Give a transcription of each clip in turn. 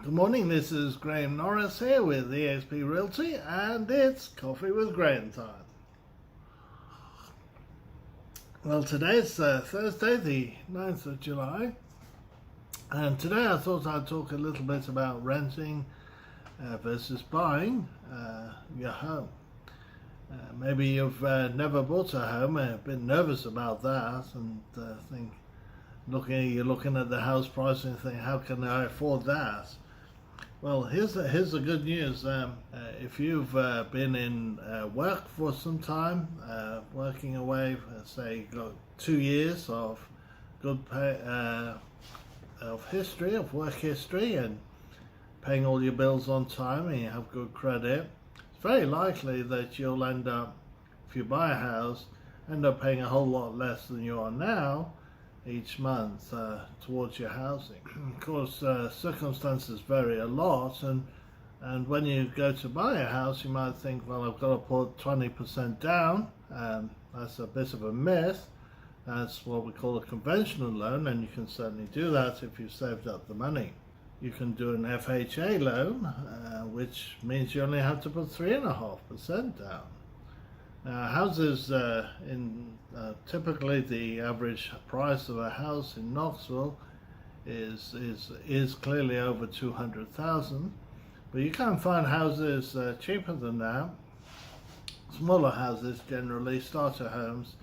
Good morning, this is Graham Norris here with EXP Realty, and it's Coffee with Graham time. Well, today's Thursday, the 9th of July, and today I thought I'd talk a little bit about renting versus buying your home. Maybe you've never bought a home and a bit nervous about that, and you're looking at the house price and think, how can I afford that? Well, here's the good news. If you've been in work for some time, working away, say, got 2 years of good pay, of work history, and paying all your bills on time, and you have good credit, it's very likely that you'll end up, if you buy a house, end up paying a whole lot less than you are now each month towards your housing. Of course, circumstances vary a lot, and when you go to buy a house, you might think, well, I've got to put 20% down. That's a bit of a myth. That's what we call a conventional loan, and you can certainly do that if you've saved up the money. You can do an FHA loan, which means you only have to put 3.5% down. Houses typically the average price of a house in Knoxville is clearly over 200,000, but you can find houses cheaper than that. Smaller houses, generally starter homes,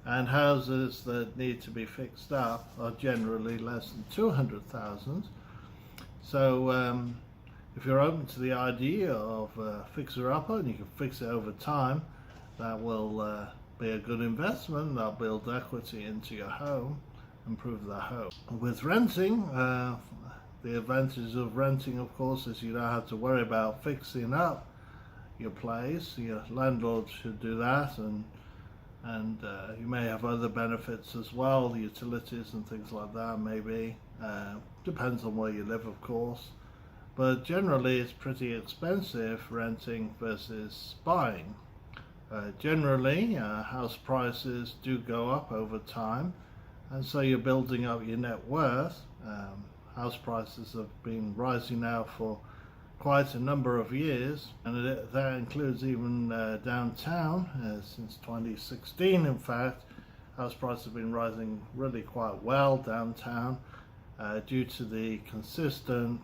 and houses that need to be fixed up are generally less than 200,000. So if you're open to the idea of fixer-upper and you can fix it over time, that will be a good investment. That'll build equity into your home, improve the home. With renting, the advantage of renting, of course, is you don't have to worry about fixing up your place. Your landlord should do that, and you may have other benefits as well, utilities and things like that, maybe. Depends on where you live, of course. But generally, it's pretty expensive renting versus buying. Generally, house prices do go up over time, and so you're building up your net worth. House prices have been rising now for quite a number of years, and that includes even downtown. Since 2016, in fact, house prices have been rising really quite well downtown due to the consistent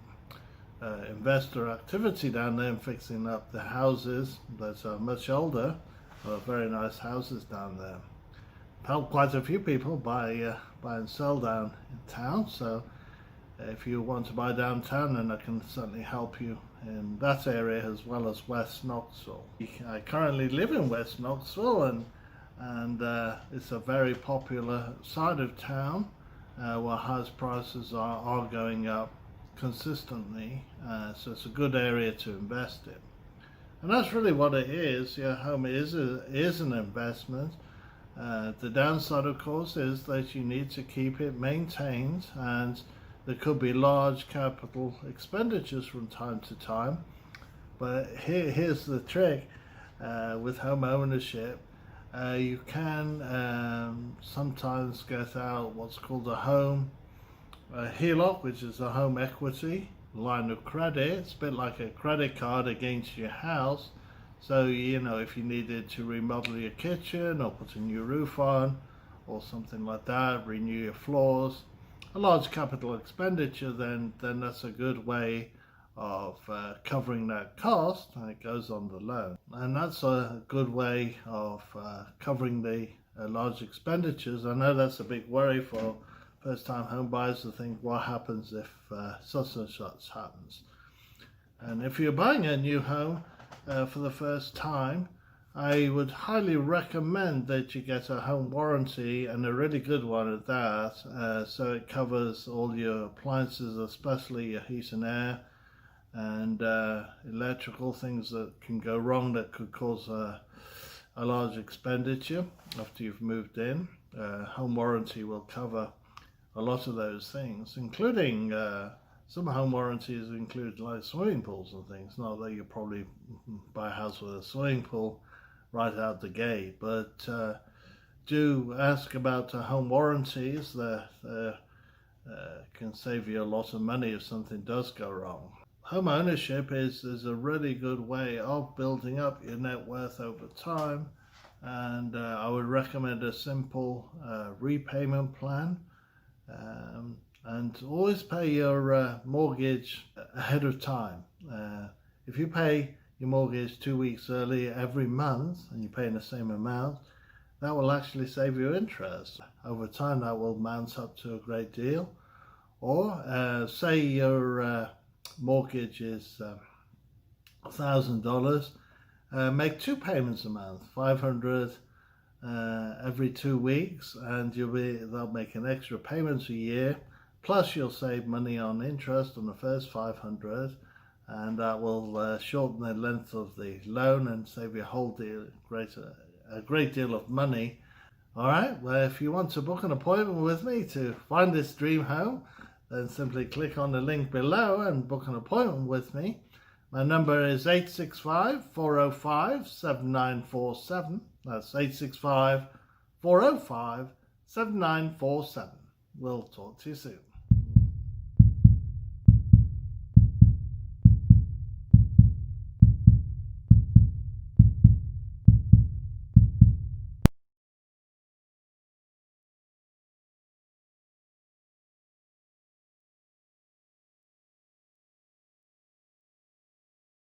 investor activity down there and fixing up the houses that are much older. Very nice houses down there. Helped quite a few people buy and sell down in town, so if you want to buy downtown, then I can certainly help you in that area as well as West Knoxville. I currently live in West Knoxville, and it's a very popular side of town where house prices are going up consistently, so it's a good area to invest in. And that's really what it is. Your home is an investment. The downside, of course, is that you need to keep it maintained, and there could be large capital expenditures from time to time. But here's the trick with home ownership. You can sometimes get out what's called a home HELOC, which is a home equity line of credit. It's a bit like a credit card against your house. So, if you needed to remodel your kitchen or put a new roof on or something like that, renew your floors, a large capital expenditure, then that's a good way of covering that cost, and it goes on the loan. And that's a good way of covering the large expenditures. I know that's a big worry for first-time home buyers to think, what happens if such and such happens? And if you're buying a new home for the first time, I would highly recommend that you get a home warranty, and a really good one at that, so it covers all your appliances, especially your heat and air and electrical things that can go wrong that could cause a large expenditure after you've moved in. Home warranty will cover a lot of those things, including some home warranties include like swimming pools and things. Not that you probably buy a house with a swimming pool right out the gate, but do ask about home warranties. That can save you a lot of money if something does go wrong. home ownership is a really good way of building up your net worth over time, and I would recommend a simple repayment plan, and always pay your mortgage ahead of time. If you pay your mortgage 2 weeks early every month and you pay in the same amount, that will actually save you interest. Over time that will mount up to a great deal. Or say your mortgage is $1,000, make 2 payments a month, $500 every 2 weeks, and they'll make an extra payment a year, plus you'll save money on interest on the first $500, and that will shorten the length of the loan and save you a great deal of money. All right, well, if you want to book an appointment with me to find this dream home, then simply click on the link below and book an appointment with me. My number is 865-405-7947. That's 865-405-7947. We'll talk to you soon.